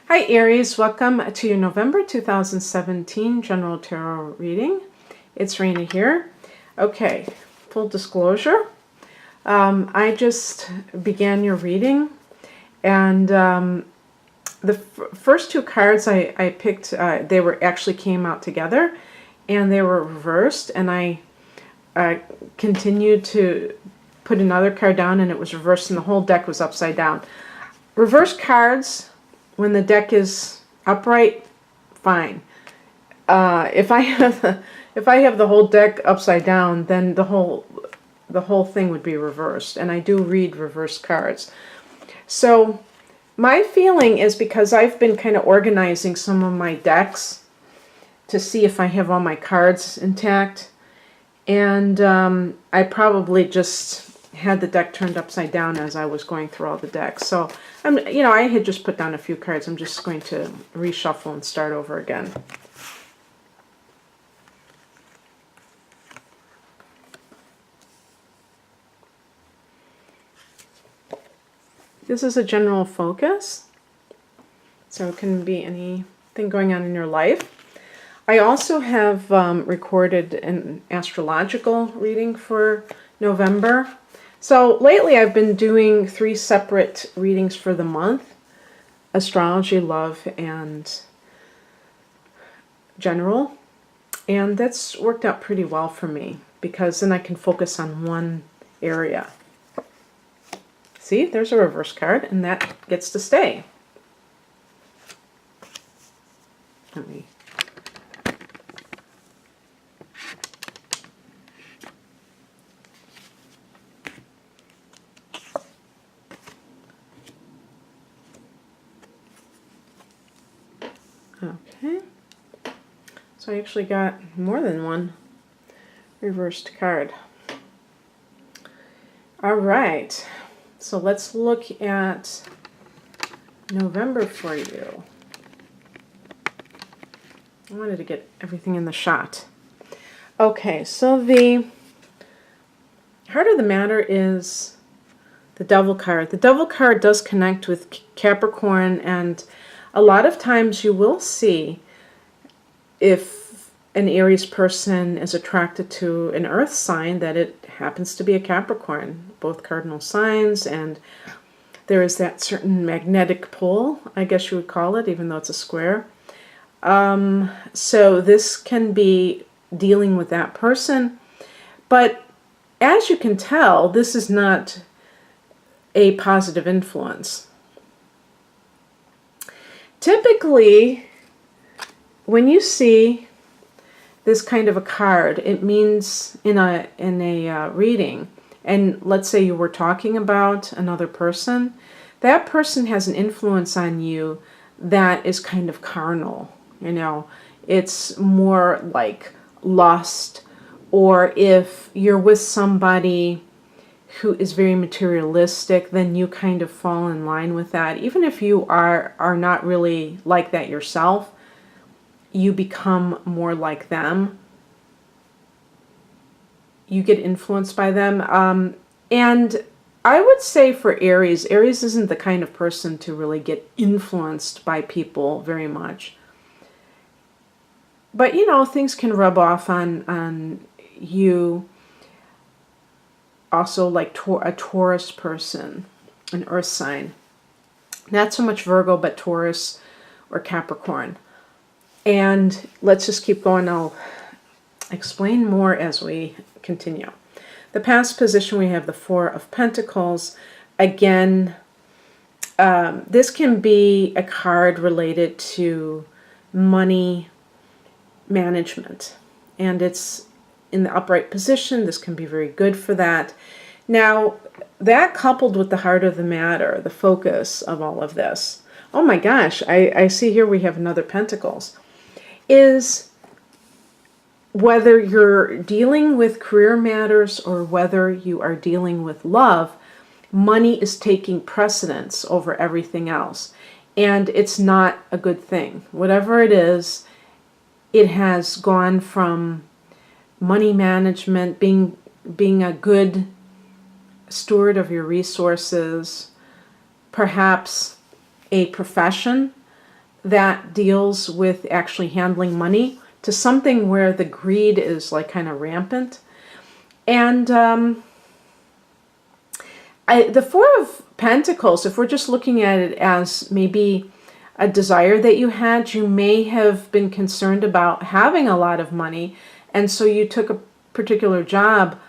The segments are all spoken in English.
Hi Aries, welcome to your November 2017 General Tarot reading. It's Raina here. Okay, full disclosure, I just began your reading, and the first two cards I picked, they were actually came out together, and they were reversed, and I continued to put another card down, and it was reversed, and the whole deck was upside down. Reverse cards, when the deck is upright, fine. If I have the whole deck upside down, then the whole thing would be reversed. And I do read reverse cards. So my feeling is, because I've been kind of organizing some of my decks to see if I have all my cards intact, and I probably just had the deck turned upside down as I was going through all the decks. So I had just put down a few cards. I'm just going to reshuffle and start over again. This is a general focus, so it can be anything going on in your life. I also have recorded an astrological reading for November. So lately I've been doing 3 separate readings for the month: astrology, love, and general. And that's worked out pretty well for me, because then I can focus on one area. See, there's a reverse card, and that gets to stay. Let me... Okay, so I actually got more than one reversed card. All right, so let's look at November for you. I wanted to get everything in the shot. Okay, so the heart of the matter is the Devil card. The Devil card does connect with Capricorn, and a lot of times you will see if an Aries person is attracted to an earth sign that it happens to be a Capricorn, both cardinal signs, and there is that certain magnetic pull, I guess you would call it, even though it's a square. So this can be dealing with that person, but as you can tell, this is not a positive influence. Typically, when you see this kind of a card, it means in a reading, and let's say you were talking about another person, that person has an influence on you that is kind of carnal. It's more like lust, or if you're with somebody who is very materialistic, then you kind of fall in line with that. Even if you are not really like that yourself, you become more like them. You get influenced by them. And I would say for Aries isn't the kind of person to really get influenced by people very much. But, things can rub off on you. Also, like a Taurus person, an earth sign. Not so much Virgo, but Taurus or Capricorn. And let's just keep going. I'll explain more as we continue. The past position, we have the 4 of Pentacles. Again, this can be a card related to money management, and it's in the upright position. This can be very good for that. Now, that coupled with the heart of the matter, the focus of all of this, oh my gosh, I see here we have another Pentacles, is whether you're dealing with career matters or whether you are dealing with love, money is taking precedence over everything else. And it's not a good thing. Whatever it is, it has gone from money management, being a good steward of your resources, perhaps a profession that deals with actually handling money to something where the greed is like kind of rampant. And the Four of Pentacles, if we're just looking at it as maybe a desire that you had, you may have been concerned about having a lot of money, and so you took a particular job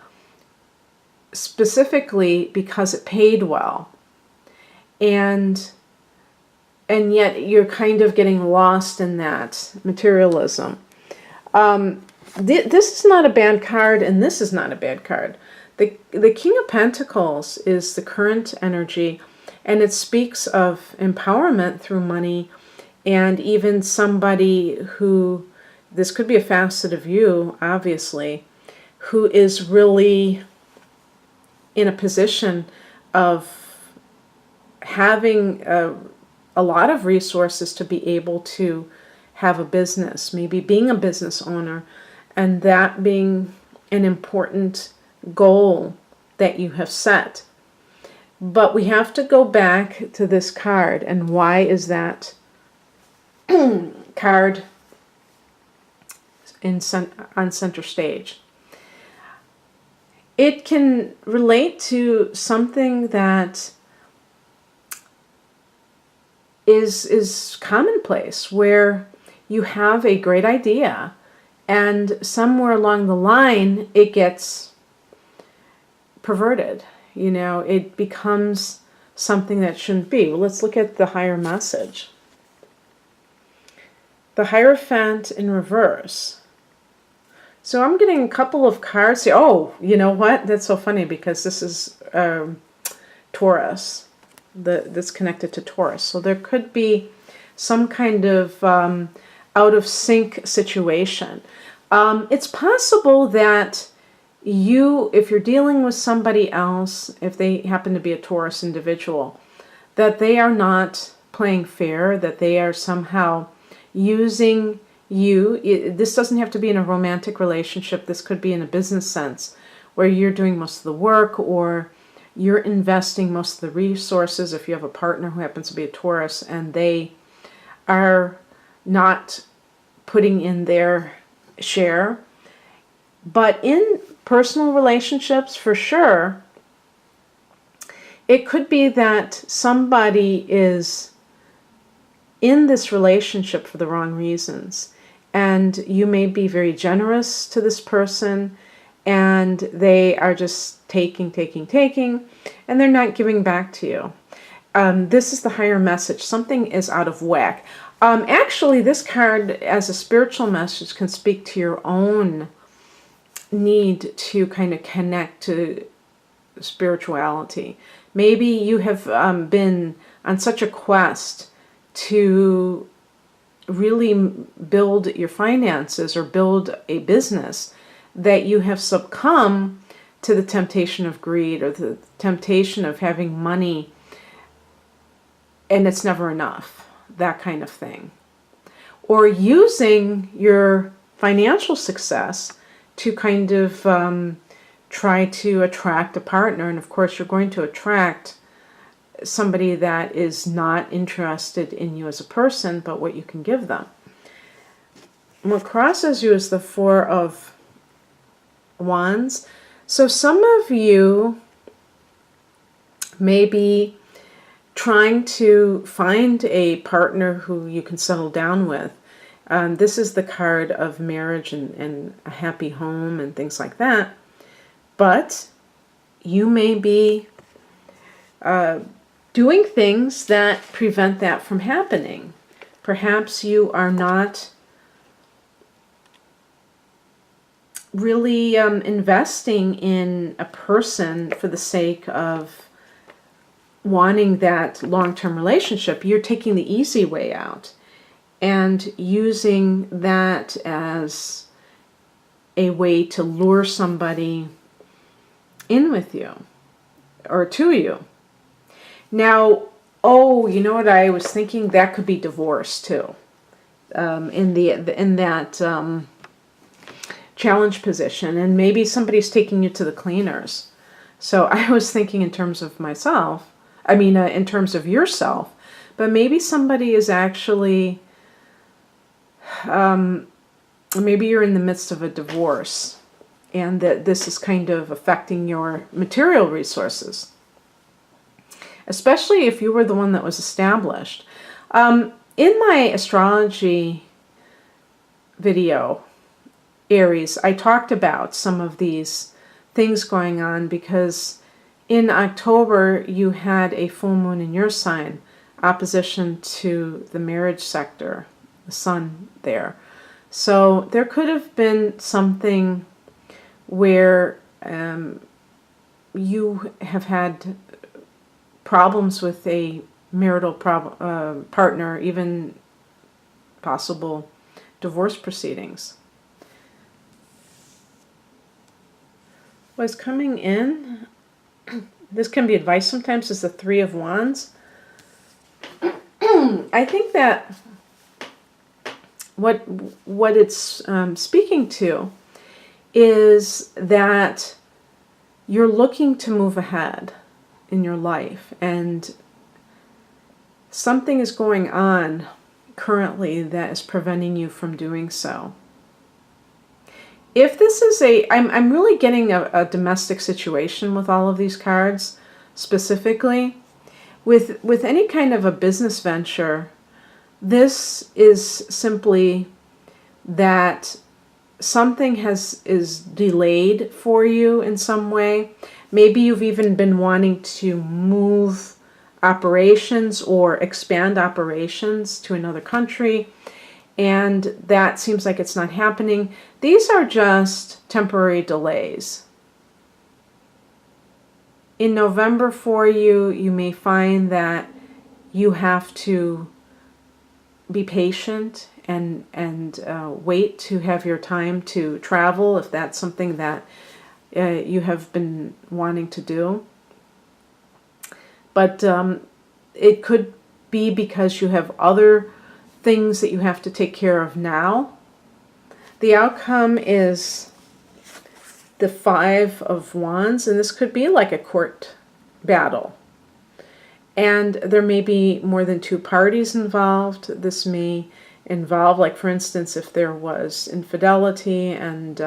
specifically because it paid well. And yet you're kind of getting lost in that materialism. This is not a bad card, and this is not a bad card. The King of Pentacles is the current energy, and it speaks of empowerment through money, and even somebody who, this could be a facet of you, obviously, who is really in a position of having a lot of resources to be able to have a business, maybe being a business owner, and that being an important goal that you have set. But we have to go back to this card, and why is that card on center stage? It can relate to something that is commonplace, where you have a great idea and somewhere along the line it gets perverted. You know, it becomes something that shouldn't be. Well, let's look at the higher message. The Hierophant in reverse. So I'm getting a couple of cards here. Oh, you know what? That's so funny because this is Taurus. That's connected to Taurus. So there could be some kind of out of sync situation. It's possible that if you're dealing with somebody else, if they happen to be a Taurus individual, that they are not playing fair, that they are somehow using you. This doesn't have to be in a romantic relationship. This could be in a business sense, where you're doing most of the work, or you're investing most of the resources if you have a partner who happens to be a Taurus and they are not putting in their share. But in personal relationships, for sure, it could be that somebody is in this relationship for the wrong reasons. And you may be very generous to this person, and they are just taking, and they're not giving back to you. This is the higher message. Something is out of whack. Actually, this card as a spiritual message can speak to your own need to kind of connect to spirituality. Maybe you have been on such a quest to really build your finances or build a business that you have succumbed to the temptation of greed or the temptation of having money, and it's never enough, that kind of thing. Or using your financial success to kind of try to attract a partner. And of course, you're going to attract somebody that is not interested in you as a person, but what you can give them. And what crosses you is the Four of Wands. So some of you may be trying to find a partner who you can settle down with. This is the card of marriage and a happy home and things like that. But you may be doing things that prevent that from happening. Perhaps you are not really investing in a person for the sake of wanting that long-term relationship. You're taking the easy way out and using that as a way to lure somebody in with you or to you. Now, you know what I was thinking? That could be divorce too. In that challenge position, and maybe somebody's taking you to the cleaners. So I was thinking in terms of myself. In terms of yourself. But maybe somebody is actually maybe you're in the midst of a divorce, and that this is kind of affecting your material resources, especially if you were the one that was established. In my astrology video, Aries, I talked about some of these things going on because in October you had a full moon in your sign, opposition to the marriage sector, the sun there. So there could have been something where you have had problems with a marital partner, even possible divorce proceedings. What's coming in, this can be advice sometimes, is the Three of Wands. I think that what it's speaking to is that you're looking to move ahead in your life, and something is going on currently that is preventing you from doing so. If this is I'm really getting a domestic situation with all of these cards, specifically. With any kind of a business venture, this is simply that something is delayed for you in some way. Maybe you've even been wanting to move operations or expand operations to another country, and that seems like it's not happening. These are just temporary delays. In November for you, you may find that you have to be patient and wait to have your time to travel if that's something that you have been wanting to do. But it could be because you have other things that you have to take care of now. The outcome is the Five of Wands, and this could be like a court battle. And there may be more than two parties involved. This may involve, like for instance, if there was infidelity and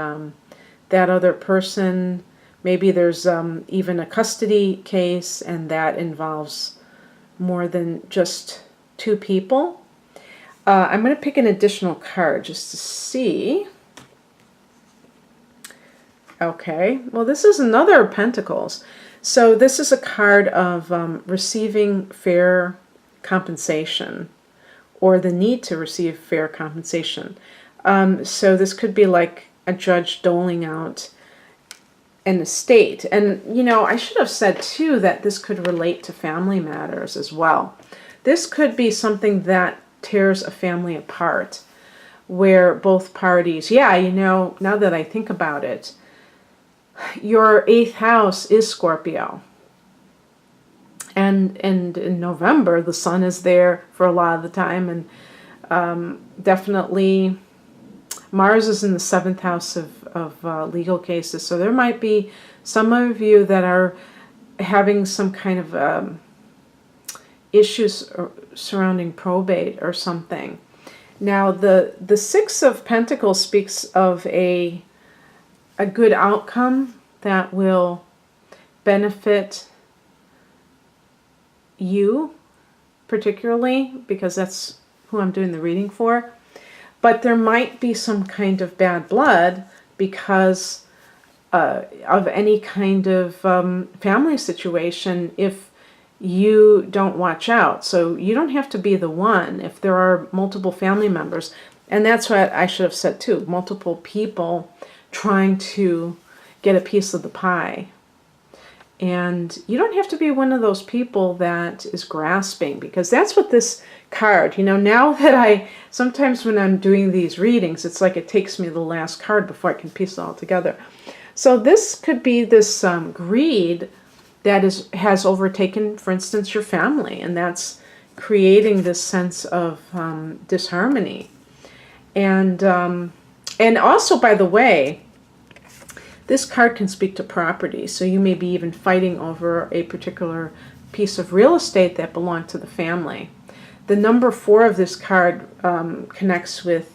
that other person, maybe there's even a custody case, and that involves more than just two people. I'm going to pick an additional card just to see. Okay, well this is another Pentacles. So this is a card of receiving fair compensation, or the need to receive fair compensation. So this could be like a judge doling out an estate. And, you know, I should have said too that this could relate to family matters as well. This could be something that tears a family apart, where both parties, yeah, you know, now that I think about it, your 8th house is Scorpio. And in November, the sun is there for a lot of the time, and definitely Mars is in the 7th house of legal cases. So there might be some of you that are having some kind of issues surrounding probate or something. Now, the Six of Pentacles speaks of a good outcome that will benefit you particularly, because that's who I'm doing the reading for. But there might be some kind of bad blood because of any kind of family situation if you don't watch out. So you don't have to be the one if there are multiple family members. And that's what I should have said too. Multiple people trying to get a piece of the pie. And you don't have to be one of those people that is grasping, because that's what this card, you know, now that sometimes when I'm doing these readings, it's like it takes me the last card before I can piece it all together. So this could be this greed that has overtaken, for instance, your family, and that's creating this sense of disharmony. And also, by the way, this card can speak to property, so you may be even fighting over a particular piece of real estate that belonged to the family. The number 4 of this card connects with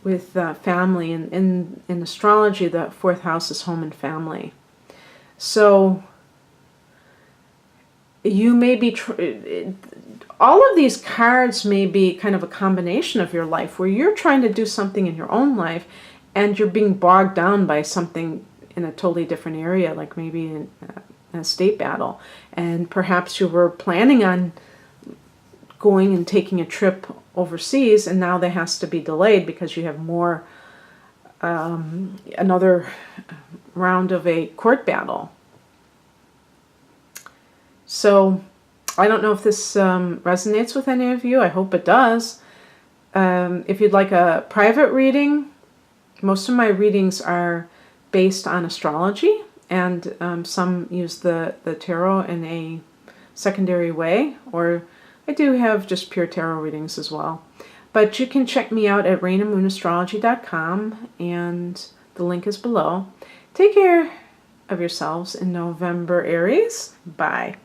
family. In astrology, the fourth house is home and family. So you may be, all of these cards may be kind of a combination of your life where you're trying to do something in your own life and you're being bogged down by something in a totally different area, like maybe in a state battle. And perhaps you were planning on going and taking a trip overseas, and now that has to be delayed because you have more, another round of a court battle. So I don't know if this resonates with any of you. I hope it does. If you'd like a private reading, most of my readings are based on astrology, and some use the tarot in a secondary way, or I do have just pure tarot readings as well. But you can check me out at rainandmoonastrology.com, and the link is below. Take care of yourselves in November, Aries. Bye.